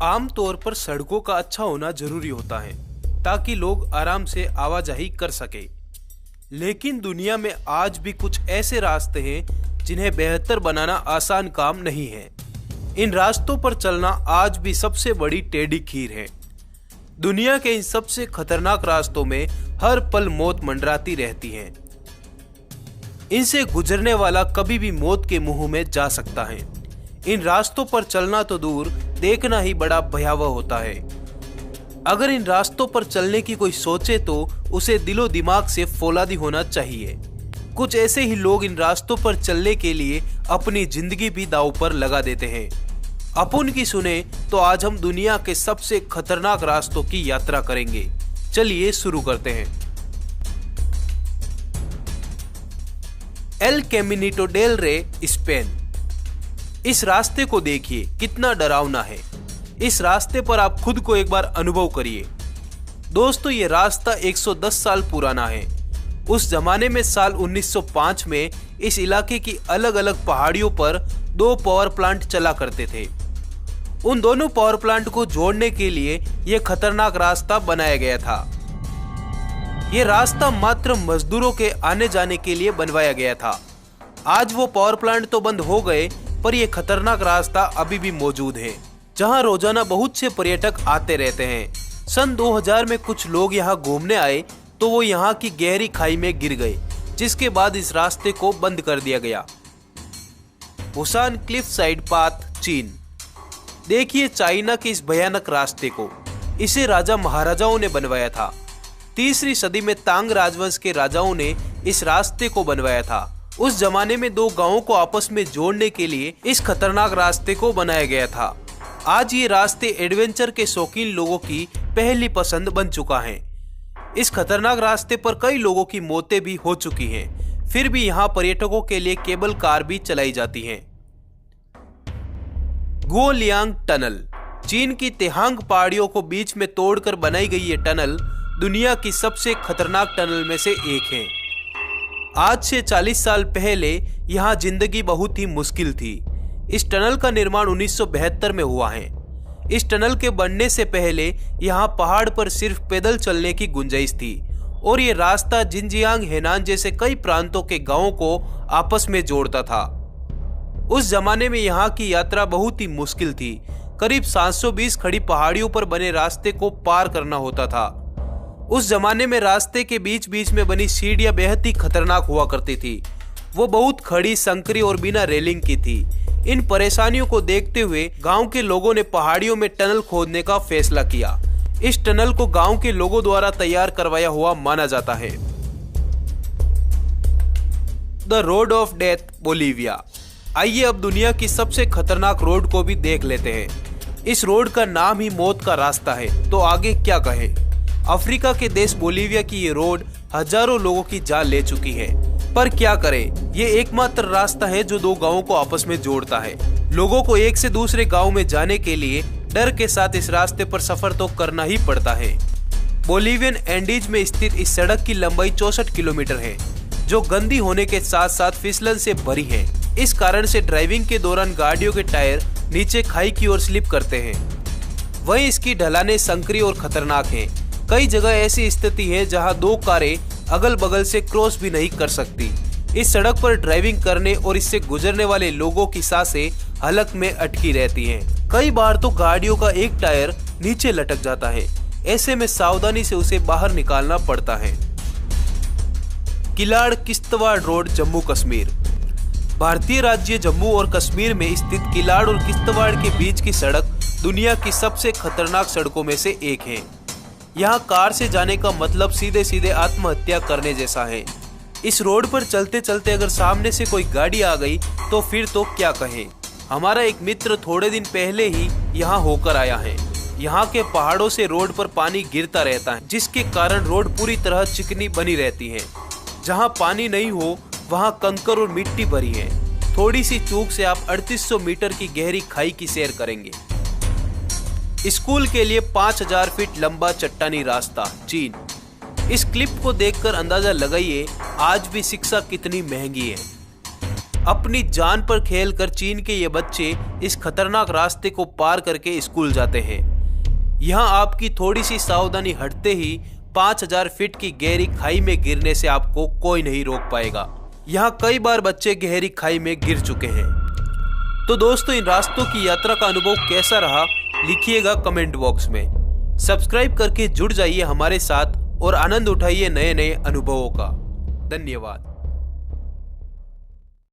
आमतौर पर सड़कों का अच्छा होना जरूरी होता है ताकि लोग आराम से आवाजाही कर सके। लेकिन दुनिया में आज भी कुछ ऐसे रास्ते हैं जिन्हें बेहतर बनाना आसान काम नहीं है। इन रास्तों पर चलना आज भी सबसे बड़ी टेढ़ी खीर है। दुनिया के इन सबसे खतरनाक रास्तों में हर पल मौत मंडराती रहती है। इनसे गुजरने वाला कभी भी मौत के मुंह में जा सकता है। इन रास्तों पर चलना तो दूर, देखना ही बड़ा भयावह होता है। अगर इन रास्तों पर चलने की कोई सोचे तो उसे दिलो दिमाग से फौलादी होना चाहिए। कुछ ऐसे ही लोग इन रास्तों पर चलने के लिए अपनी जिंदगी भी दांव पर लगा देते हैं। अपन की सुने तो आज हम दुनिया के सबसे खतरनाक रास्तों की यात्रा करेंगे। चलिए शुरू करते हैं। एल कैमिनिटो डेल रे, स्पेन। इस रास्ते को देखिए, कितना डरावना है। इस रास्ते पर आप खुद को एक बार अनुभव करिए। दोस्तों, ये रास्ता 110 साल पुराना है। उस जमाने में साल 1905 में इस इलाके की अलग अलग पहाड़ियों पर 2 पावर प्लांट चला करते थे। उन दोनों पावर प्लांट को जोड़ने के लिए यह खतरनाक रास्ता बनाया गया था। यह रास्ता मात्र मजदूरों के आने जाने के लिए बनवाया गया था। आज वो पावर प्लांट तो बंद हो गए, पर यह खतरनाक रास्ता अभी भी मौजूद है, जहां रोजाना बहुत से पर्यटक आते रहते हैं। सन 2000 में कुछ लोग यहां घूमने आए तो वो यहां की गहरी खाई में गिर गए, जिसके बाद इस रास्ते को बंद कर दिया गया। बुसान क्लिफ साइड पाथ, चीन। देखिए चाइना के इस भयानक रास्ते को। इसे राजा महाराजाओं ने बनवाया था। 3वीं सदी में तांग राजवंश के राजाओं ने इस रास्ते को बनवाया था। उस जमाने में 2 गांवों को आपस में जोड़ने के लिए इस खतरनाक रास्ते को बनाया गया था। आज ये रास्ते एडवेंचर के शौकीन लोगों की पहली पसंद बन चुका है। इस खतरनाक रास्ते पर कई लोगों की मौतें भी हो चुकी हैं। फिर भी यहाँ पर्यटकों के लिए केबल कार भी चलाई जाती हैं। गुओलियांग टनल। चीन की तेहांग पहाड़ियों को बीच में तोड़कर बनाई गई ये टनल दुनिया की सबसे खतरनाक टनल में से एक है। आज से 40 साल पहले यहाँ जिंदगी बहुत ही मुश्किल थी। इस टनल का निर्माण 1972 में हुआ है। इस टनल के बनने से पहले यहाँ पहाड़ पर सिर्फ पैदल चलने की गुंजाइश थी और ये रास्ता जिनजियांग, हेनान जैसे कई प्रांतों के गांवों को आपस में जोड़ता था। उस जमाने में यहाँ की यात्रा बहुत ही मुश्किल थी। करीब 720 खड़ी पहाड़ियों पर बने रास्ते को पार करना होता था। उस जमाने में रास्ते के बीच बीच में बनी सीढ़ियां बेहद ही खतरनाक हुआ करती थी। वो बहुत खड़ी, संकरी और बिना रेलिंग की थी। इन परेशानियों को देखते हुए गांव के लोगों ने पहाड़ियों में टनल खोदने का फैसला किया। इस टनल को गांव के लोगों द्वारा तैयार करवाया हुआ माना जाता है। The road of death, Bolivia. आइए अब दुनिया की सबसे खतरनाक रोड को भी देख लेते हैं। इस रोड का नाम ही मौत का रास्ता है, तो आगे क्या कहें। अफ्रीका के देश बोलीविया की ये रोड हजारों लोगों की जान ले चुकी है। पर क्या करें, ये एकमात्र रास्ता है जो 2 गांवों को आपस में जोड़ता है। लोगों को एक से दूसरे गांव में जाने के लिए डर के साथ इस रास्ते पर सफर तो करना ही पड़ता है। बोलीवियन एंडीज में स्थित इस सड़क की लंबाई 64 किलोमीटर है, जो गंदी होने के साथ साथ फिसलन से भरी है। इस कारण से ड्राइविंग के दौरान गाड़ियों के टायर नीचे खाई की ओर स्लिप करते हैं। वहीं इसकी ढलानें संकरी और खतरनाक हैं। कई जगह ऐसी स्थिति है जहां 2 कारें अगल बगल से क्रॉस भी नहीं कर सकती। इस सड़क पर ड्राइविंग करने और इससे गुजरने वाले लोगों की सांसें हलक में अटकी रहती हैं। कई बार तो गाड़ियों का एक टायर नीचे लटक जाता है। ऐसे में सावधानी से उसे बाहर निकालना पड़ता है। किलाड़ किश्तवाड़ रोड, जम्मू कश्मीर। भारतीय राज्य जम्मू और कश्मीर में स्थित किलाड़ और किश्तवाड़ के बीच की सड़क दुनिया की सबसे खतरनाक सड़कों में से एक है। यहाँ कार से जाने का मतलब सीधे सीधे आत्महत्या करने जैसा है। इस रोड पर चलते चलते अगर सामने से कोई गाड़ी आ गई तो फिर तो क्या कहें। हमारा एक मित्र थोड़े दिन पहले ही यहाँ होकर आया है। यहाँ के पहाड़ों से रोड पर पानी गिरता रहता है, जिसके कारण रोड पूरी तरह चिकनी बनी रहती है। जहाँ पानी नहीं हो वहाँ कंकर और मिट्टी भरी है। थोड़ी सी चूक से आप 3800 मीटर की गहरी खाई की सैर करेंगे। स्कूल के लिए 5000 फीट लंबा चट्टानी रास्ता, चीन। इस क्लिप को देखकर अंदाजा लगाइए आज भी शिक्षा कितनी महंगी है। अपनी जान पर खेलकर चीन के ये बच्चे इस खतरनाक रास्ते को पार करके स्कूल जाते हैं। यहाँ आपकी थोड़ी सी सावधानी हटते ही 5000 फीट की गहरी खाई में गिरने से आपको कोई नहीं रोक पाएगा। यहाँ कई बार बच्चे गहरी खाई में गिर चुके हैं। तो दोस्तों, इन रास्तों की यात्रा का अनुभव कैसा रहा लिखिएगा कमेंट बॉक्स में। सब्सक्राइब करके जुड़ जाइए हमारे साथ और आनंद उठाइए नए नए अनुभवों का। धन्यवाद।